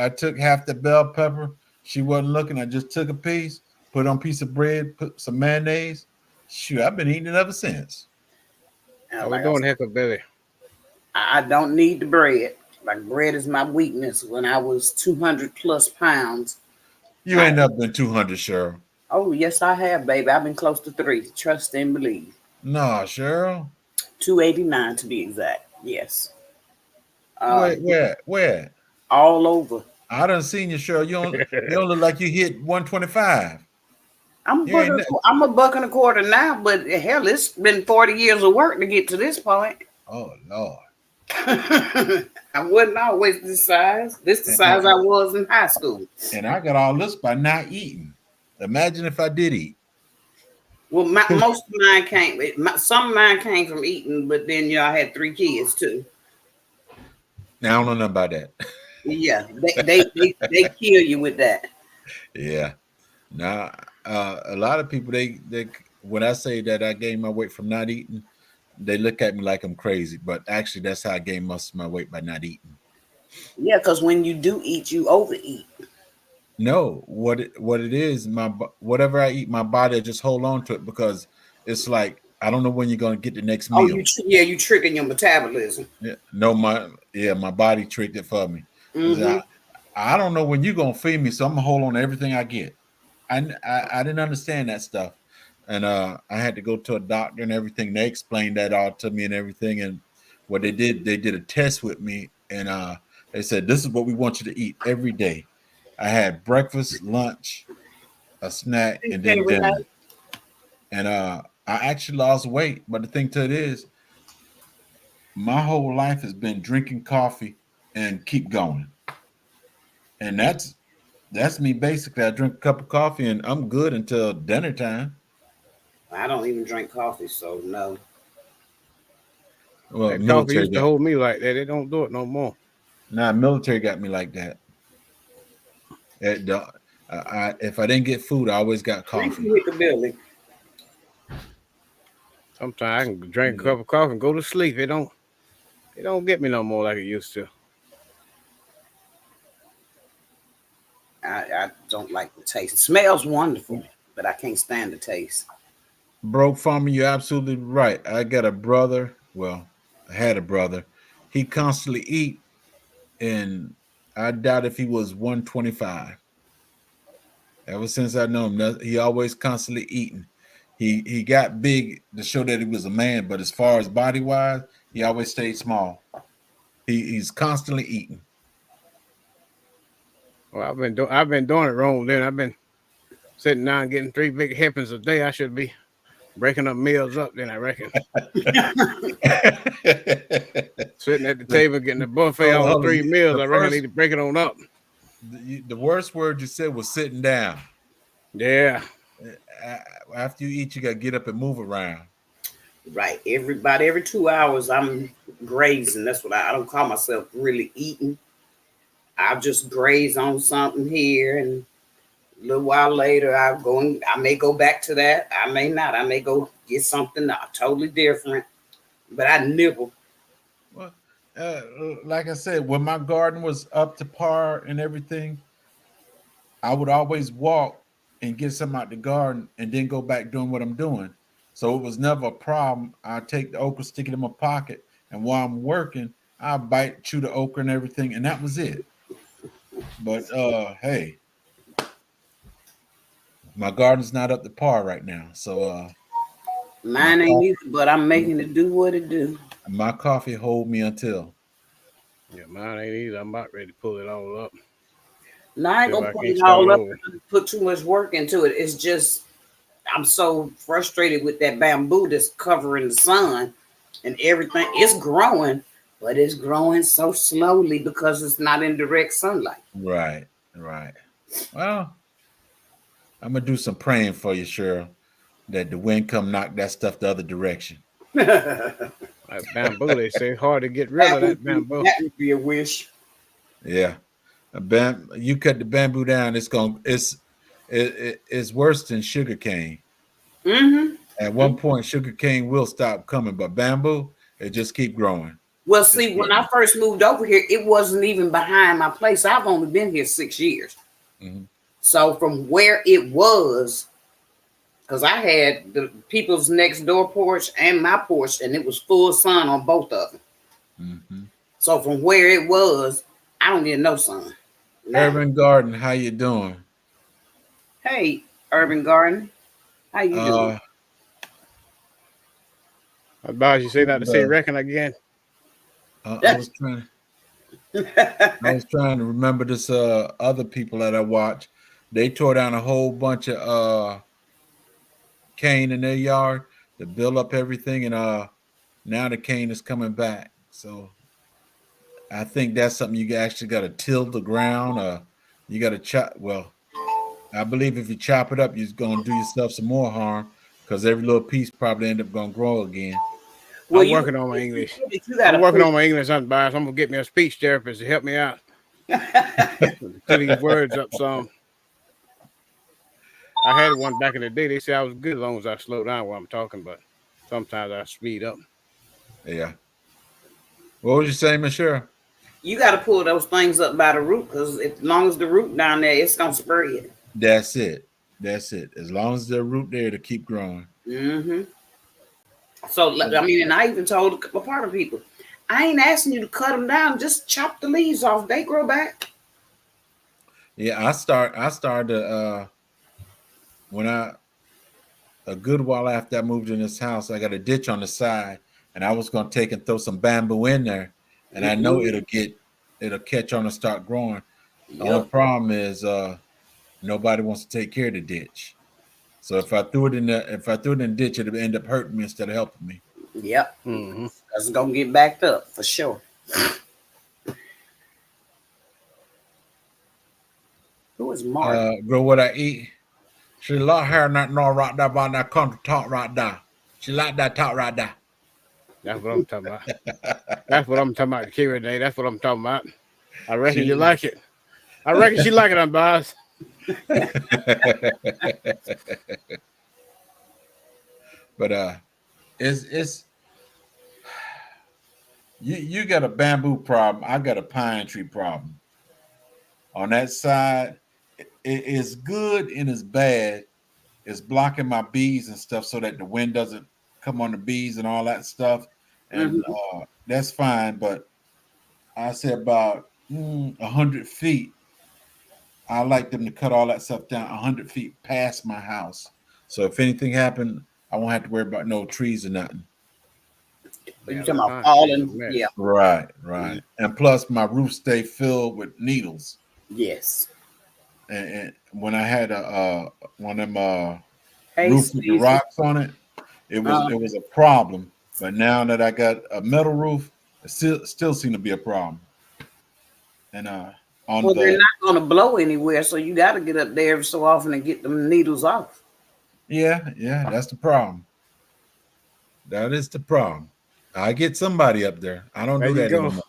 took half the bell pepper. She wasn't looking. I just took a piece, put on a piece of bread, put some mayonnaise. Shoot, I've been eating it ever since. How we doing, Huckleberry? I don't need the bread. Like bread is my weakness. When I was 200 plus pounds. You ain't never been 200, Cheryl. Oh, yes, I have, baby. I've been close to 3. Trust and believe. No, Cheryl. 289 to be exact. Yes. Where? All over. I done seen you, Cheryl. You don't look like you hit 125. I'm a buck and a quarter now, but hell, it's been 40 years of work to get to this point. Oh, Lord. I wasn't always this size. This the size I was in high school. And I got all this by not eating. Imagine if I did eat. Well, most of mine came. Some of mine came from eating, but then I had 3 kids too. Now I don't know nothing about that. Yeah, they kill you with that. Yeah. Now a lot of people they when I say that I gained my weight from not eating, they look at me like I'm crazy. But actually, that's how I gained most of my weight, by not eating. Yeah, because when you do eat, you overeat. No, what it is, whatever I eat, my body just hold on to it, because it's like I don't know when you're gonna get the next meal. You tricking your metabolism. Yeah, no, my body tricked it for me. Mm-hmm. I don't know when you're gonna feed me, so I'm gonna hold on to everything I get. I didn't understand that stuff, and I had to go to a doctor and everything. They explained that all to me and everything. And what they did a test with me, and they said this is what we want you to eat every day. I had breakfast, lunch, a snack, and then dinner. And I actually lost weight. But the thing to it is, my whole life has been drinking coffee and keep going. And that's me basically. I drink a cup of coffee and I'm good until dinner time. I don't even drink coffee, so no. Well, That coffee used to hold me like that. They don't do it no more. Nah, military got me like that. If I didn't get food, I always got coffee. Hit the building. Sometimes I can drink a cup of coffee and go to sleep. It don't get me no more like it used to. I don't like the taste. It smells wonderful, but I can't stand the taste. Broke Farmer, you're absolutely right. I got a brother. Well, I had a brother. He constantly eat, and I doubt if he was 125. Ever since I know him, he always constantly eating. He got big to show that he was a man, but as far as body wise, he always stayed small. He's constantly eating. Well, I've been doing it wrong. Then I've been sitting down getting 3 big helpings a day. I should be breaking up meals up. Then I reckon sitting at the table getting a buffet on 3 meals. I reckon I need to break it on up. The worst word you said was sitting down. Yeah. After you eat, you got to get up and move around. Right. Every 2 hours, I'm grazing. That's what I don't call myself really eating. I'll just graze on something here, and a little while later, I may go back to that. I may not. I may go get something totally different, but I nibble. Well, like I said, when my garden was up to par and everything, I would always walk and get something out the garden and then go back doing what I'm doing. So it was never a problem. I take the okra, stick it in my pocket, and while I'm working, I bite, chew the okra and everything, and that was it. But hey, my garden's not up to par right now. So mine ain't either, but I'm making it do what it do. My coffee hold me until. Yeah, mine ain't either. I'm about ready to pull it all up. No, I ain't gonna put it all up and put too much work into it. It's just I'm so frustrated with that bamboo that's covering the sun and everything. It's growing, but it's growing so slowly because it's not in direct sunlight. Right. Well, I'm gonna do some praying for you, Cheryl, that the wind come knock that stuff the other direction. That bamboo, they say, hard to get rid of that bamboo. That would be a wish. Yeah, you cut the bamboo down, it's worse than sugar cane. Mm-hmm. At one point, sugar cane will stop coming, but bamboo, it just keep growing. Well, see, when I first moved over here, it wasn't even behind my place. I've only been here 6 years. Mm-hmm. So from where it was, because I had the people's next door porch and my porch, and it was full sun on both of them. Mm-hmm. So from where it was, I don't get no sun. Urban Garden, how you doing? Hey, Urban Garden, how you doing? I advise you say not to say reckon again. I was trying to remember this other people that I watch. They tore down a whole bunch of cane in their yard to build up everything, and now the cane is coming back. So I think that's something you actually got to till the ground. You got to chop. Well, I believe if you chop it up, you're going to do yourself some more harm because every little piece probably end up going to grow again. Well, I'm working on my English. I'm working on my English. I'm going to get me a speech therapist to help me out. Put these words up some. I had one back in the day. They said I was good as long as I slow down while I'm talking, but sometimes I speed up. Yeah. What was you saying, Michelle? You got to pull those things up by the root because as long as the root down there, it's going to spread. That's it. As long as the root there to keep growing. Mm-hmm. So, I mean, and I even told a part of people, I ain't asking you to cut them down. Just chop the leaves off. They grow back. Yeah, I started a good while after I moved in this house, I got a ditch on the side, and I was gonna take and throw some bamboo in there, and I know it'll catch on and start growing. The only problem is nobody wants to take care of the ditch. So if I threw it in the ditch, it'll end up hurting me instead of helping me. Yep. Mm-hmm. That's gonna get backed up for sure. Who is Mark? Grow what I eat. She like her not know right there about that country talk right there. She like that talk right there. That's what I'm talking about. That's what I'm talking about, Kira Day. That's what I'm talking about. I reckon you like it. I reckon she like it, I'm boss. But it's you got a bamboo problem. I got a pine tree problem. On that side, it's good and it's bad. It's blocking my bees and stuff so that the wind doesn't come on the bees and all that stuff. And that's fine. But I say about 100 feet. I like them to cut all that stuff down 100 feet past my house. So if anything happened, I won't have to worry about no trees or nothing. You talking about falling? Yeah. Right. And plus, my roof stay filled with needles. Yes. And when I had one of them roof with the rocks on it, it was a problem. But now that I got a metal roof, it still seem to be a problem. And they're not going to blow anywhere, so you got to get up there every so often and get them needles off. Yeah, that's the problem. That is the problem. I get somebody up there. I don't do that anymore.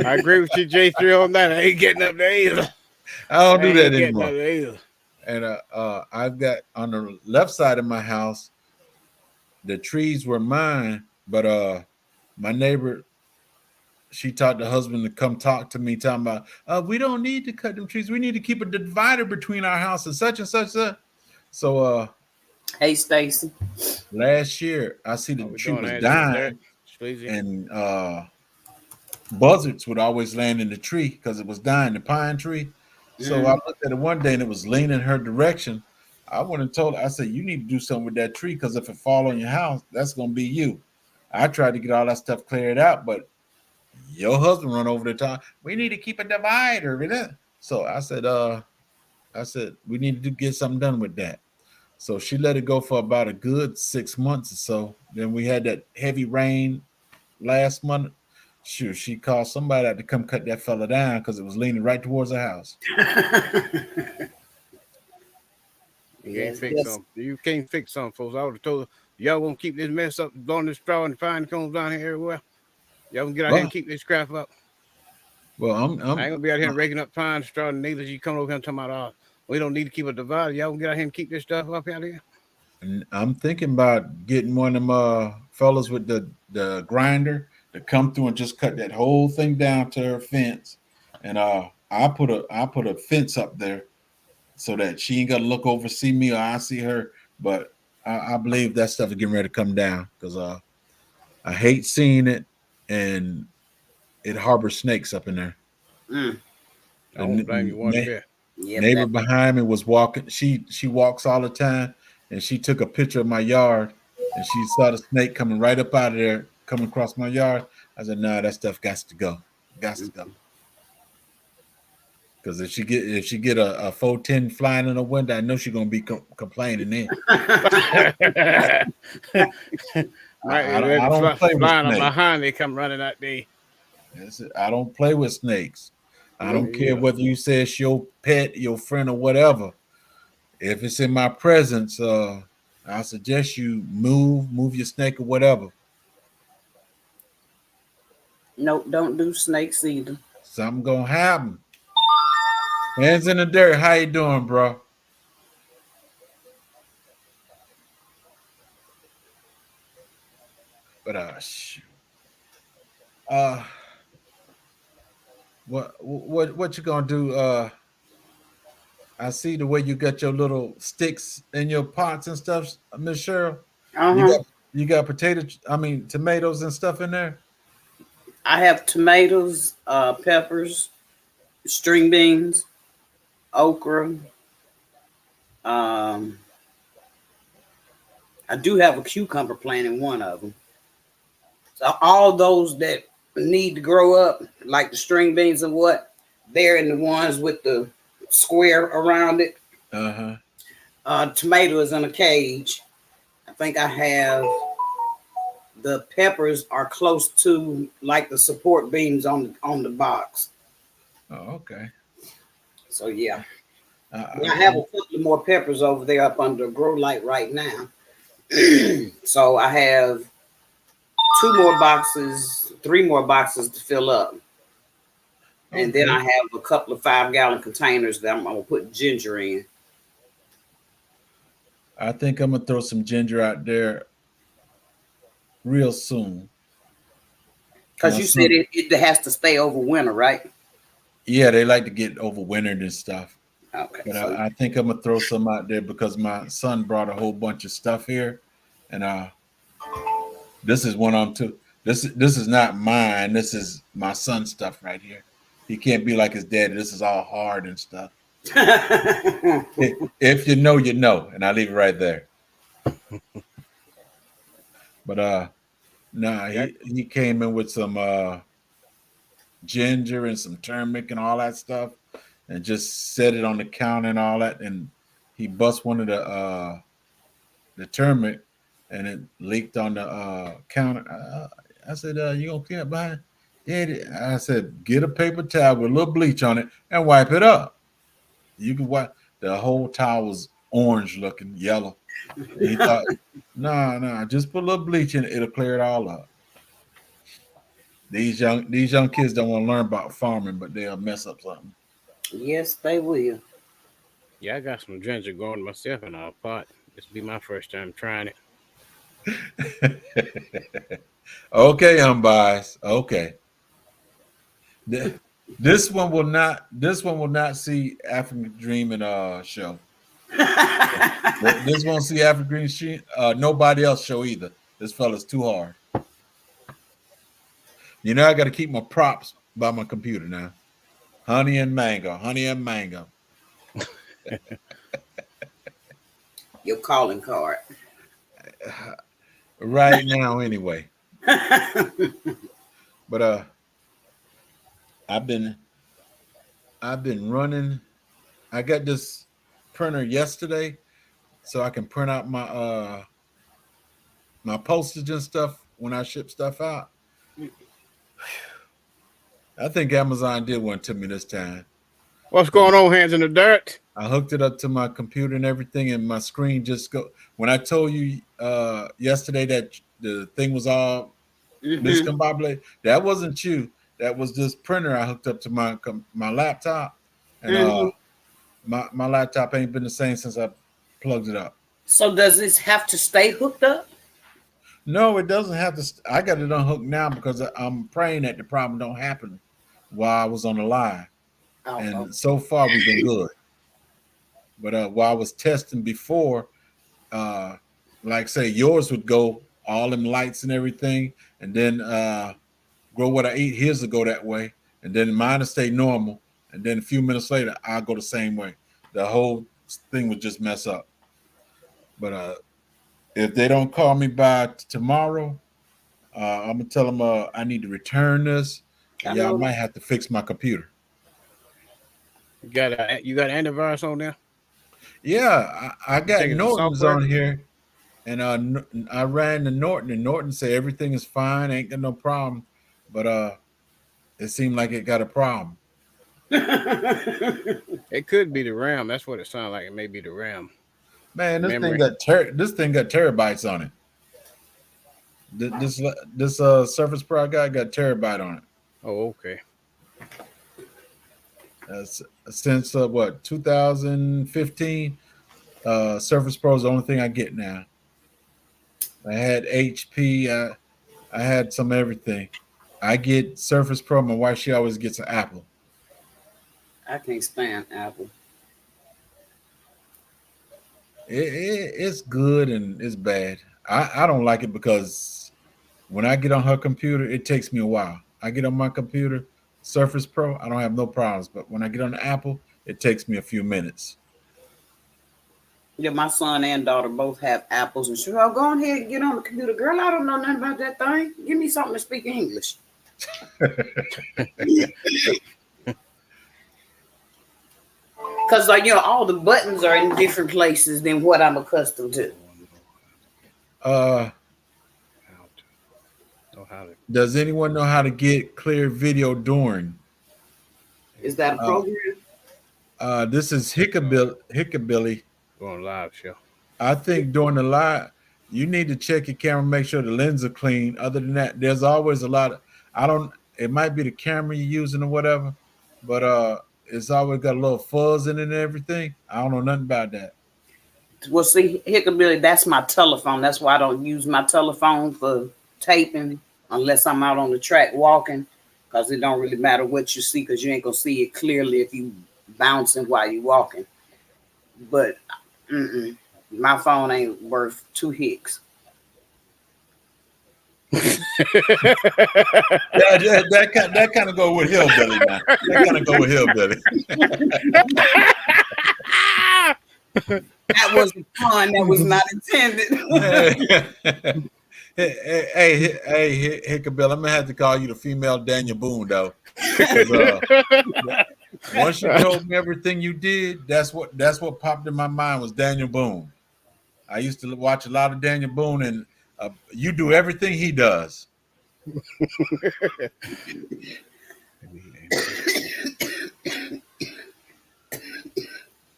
I agree with you, J3, on that. I ain't getting up there either. I don't do that anymore. And I've got on the left side of my house, the trees were mine, but my neighbor, she taught the husband to come talk to me, talking about, we don't need to cut them trees. We need to keep a divider between our houses, such and such. So, hey, Stacy. Last year, I see the tree was dying, and buzzards would always land in the tree because it was dying, the pine tree. So I looked at it one day and it was leaning her direction. I went and told her, I said, you need to do something with that tree because if it fall on your house, that's going to be you. I tried to get all that stuff cleared out, but your husband run over the top. We need to keep a divider. So I said, we need to get something done with that. So she let it go for about a good 6 months or so. Then we had that heavy rain last month. Shoot, she called somebody out to come cut that fella down because it was leaning right towards the house. You can't fix something, folks. I would have told her, y'all won't keep this mess up, blowing the straw and pine cones down here everywhere. Y'all can get out here and keep this crap up. Well, I ain't gonna be out here raking up pine, straw, and needles. You come over here and talking about, we don't need to keep a divider. Y'all can get out here and keep this stuff up out here. And I'm thinking about getting one of them fellas with the grinder to come through and just cut that whole thing down to her fence. And I put a fence up there so that she ain't got to look over, see me, or I see her. But I believe that stuff is getting ready to come down because I hate seeing it, and it harbors snakes up in there. Don't blame you one bit. Neighbor behind me was walking. She walks all the time, and she took a picture of my yard, and she saw the snake coming right up out of there, coming across my yard. I said, "Nah, that stuff got to go. Got to go." Because if she get a 410 flying in the window, I know she's gonna be complaining then. I don't play with snakes. Behind they come running out there. I don't play with snakes. I don't care whether you say it's your pet, your friend, or whatever. If it's in my presence, I suggest you move your snake or whatever. Nope, don't do snakes either. Something gonna happen. Hands in the dirt. How you doing, bro? But what you gonna do? I see the way you got your little sticks in your pots and stuff, Miss Cheryl. You got tomatoes and stuff in there. I have tomatoes, peppers, string beans, okra, I do have a cucumber plant in one of them. So all those that need to grow up, like the string beans and what, they're in the ones with the square around it. Tomato is in a cage. I think I have the peppers are close to like the support beams on the box. Oh, okay. So yeah. I have a couple more peppers over there up under grow light right now. So I have 3 more boxes to fill up. And then I have a couple of 5-gallon containers that I'm gonna put ginger in. I think I'm gonna throw some ginger out there real soon. Because you said it has to stay over winter, right? Yeah, they like to get overwintered and stuff. Okay. But So I think I'm gonna throw some out there because my son brought a whole bunch of stuff here, and this is one on two. This is not mine. This is my son's stuff right here. He can't be like his daddy. This is all hard and stuff. If you know, you know, and I leave it right there. But nah, he came in with some ginger and some turmeric and all that stuff, and just set it on the counter and all that. And he bust one of the turmeric, and it leaked on the counter. I said, "You gonna clean up behind?" Yeah, I said, "Get a paper towel with a little bleach on it and wipe it up." You can wipe. The whole towel was orange looking, yellow. And he thought, no, just put a little bleach in it. It'll clear it all up. These young kids don't want to learn about farming, but they'll mess up something. yes, they will. Yeah, I got some ginger growing myself in our pot. This will be my first time trying it. Okay, Umbias. Okay. This one will not see African Dreaming show. This won't see African Dream. Nobody else show either. This fella's too hard. You know, I got to keep my props by my computer now. Honey and mango. Your calling card. Right now, anyway. But I've been running. I got this printer yesterday, so I can print out my my postage and stuff when I ship stuff out. I think Amazon did one to me this time. What's going on, Hands in the Dirt? I hooked it up to my computer and everything, and my screen just go. When I told you yesterday that the thing was all discombobulated, that wasn't you. That was this printer I hooked up to my laptop, and my laptop ain't been the same since I plugged it up. So does this have to stay hooked up? No, it doesn't have to. I got it unhooked now because I'm praying that the problem don't happen while I was on the line. Oh, And so far we've been good. But while I was testing before, like say yours would go all them lights and everything, and then Grow What I Eat his will go that way, and then mine will stay normal, and then a few minutes later I'll go the same way. The whole thing would just mess up. But if they don't call me by tomorrow, I'm gonna tell them I need to return this. Y'all might have to fix my computer. You got antivirus on there? Yeah, I got Taking the Norton's software? on here, and I ran to Norton, and Norton said everything is fine, ain't got no problem. But it seemed like it got a problem. It could be the RAM. That's what it sounds like. It may be the RAM. Man, this Memory. thing got terabytes on it. This Surface Pro I got terabyte on it. Oh, okay. Since what 2015, Surface Pro is the only thing I get now. I had HP. I had some everything. I get Surface Pro. My wife, she always gets an Apple. I can't stand Apple. It's good and it's bad. I don't like it because when I get on her computer, it takes me a while. I get on my computer, Surface Pro, I don't have no problems. But when I get on the Apple, it takes me a few minutes. Yeah, my son and daughter both have Apples, and sure, go on ahead and get on the computer. Girl, I don't know nothing about that thing. Give me something to speak English. Because, like, all the buttons are in different places than what I'm accustomed to. Does anyone know how to get clear video during? Is that a program? This is Hickabilly. Going live show. I think during the live, you need to check your camera, make sure the lens are clean. Other than that, there's always a lot of, it might be the camera you're using or whatever, but it's always got a little fuzz in it and everything. I don't know nothing about that. Well, see, Hickabilly, that's my telephone. That's why I don't use my telephone for taping unless I'm out on the track walking, because it don't really matter what you see, because you ain't going to see it clearly if you bouncing while you walking. But my phone ain't worth 2 hicks. that kind of go with hillbilly now. That kind of go with hillbilly. That was a pun that was not intended. hey, Hickabilly, I'm gonna have to call you the female Daniel Boone though. Once you told me everything you did, that's what popped in my mind was Daniel Boone. I used to watch a lot of Daniel Boone, and you do everything he does.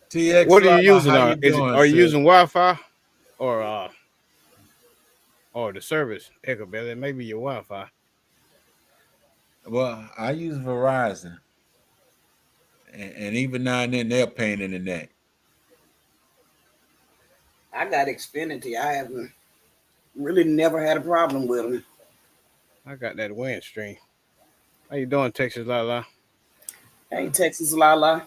TX, what are you using? Are you using Wi-Fi or the service? Hickabilly, maybe your Wi-Fi. Well, I use Verizon, and even now and then they're a pain in the neck. I got Xfinity. I haven't really never had a problem with them. I got that Windstream. How you doing, Texas Lala? Hey, Texas Lala.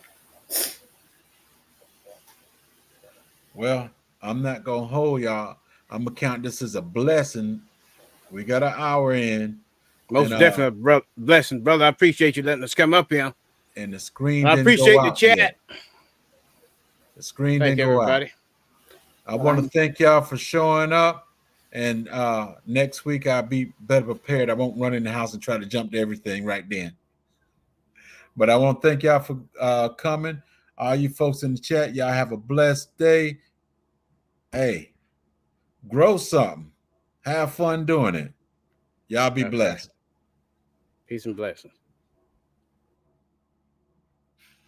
Well, I'm not gonna hold y'all. I'm gonna count this as a blessing. We got an hour in. Most definitely, blessing, brother. I appreciate you letting us come up here. And the screen. I appreciate the chat. Yet. The screen didn't go everybody. out. I want to thank y'all for showing up. And next week I'll be better prepared. I won't run in the house and try to jump to everything right then. But I want to thank y'all for coming. All you folks in the chat, y'all have a blessed day. Hey, grow something. Have fun doing it. Y'all be blessed. Peace and blessings.